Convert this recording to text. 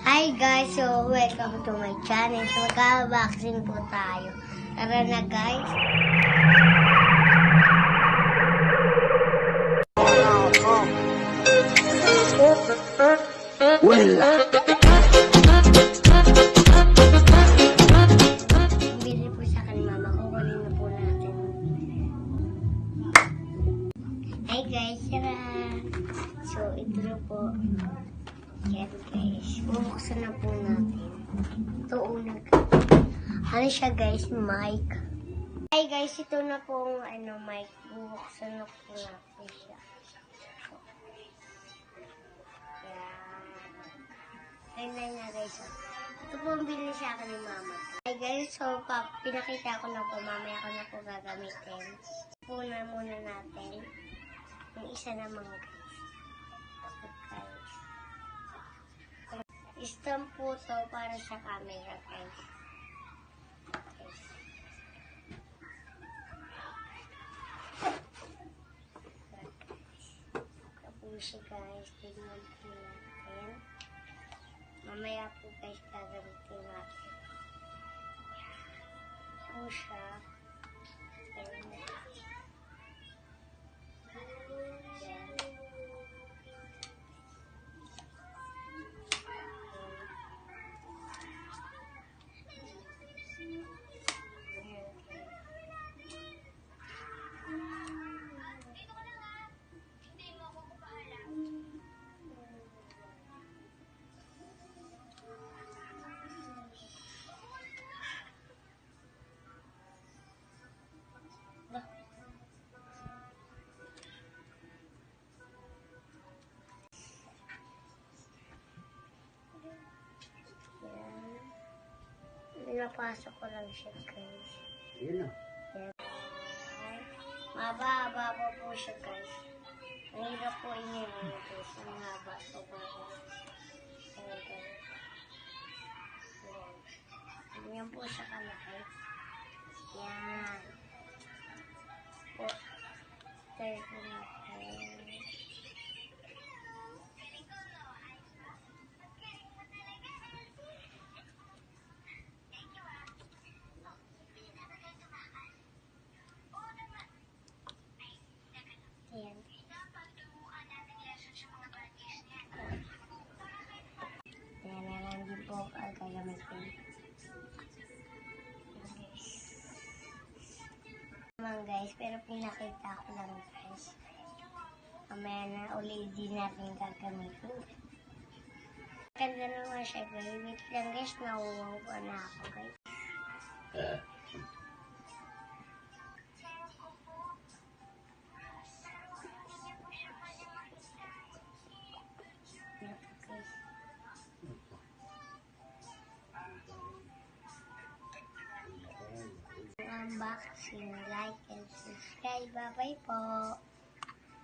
Hi guys! So, welcome to my channel. So, magka-vaccine po tayo. Tara na guys! Wala. Bili po sa akin mama. Kukunin na po natin. Hi guys! Tara! So, ito na po. Yan guys. Bubuksan na po natin. Ito una. Ano siya guys? Mic. Hi guys! Ito na pong mic. Bubuksan na po natin siya. Ganyan na guys. Ito po ang binili sa akin ni mama. Hi guys, so pinakita ko na po. Mamaya ko na po gagamitin. Puna muna natin. Yung isa naman guys. Stamp po to para sa camera guys. Tapos siya guys. Tingnan po natin. Mamaya po guys gagamitin natin. Po siya. Napasok ko lang siya guys. Yun na. Mababa po siya guys. Ang hirap po inyo guys. Ang haba po ba ganyan po siya kalaki. Yan. Po. Tayo po natin. Ayan. Ayan na lang din po ang gagamitin. Guys, pero pinakita ko lang guys. Mamaya na ulit din natin gagamitin. Ganda naman siya guys. Wait lang guys, nauwaw pa na ako guys. Unboxing, like, and subscribe. Bye-bye po.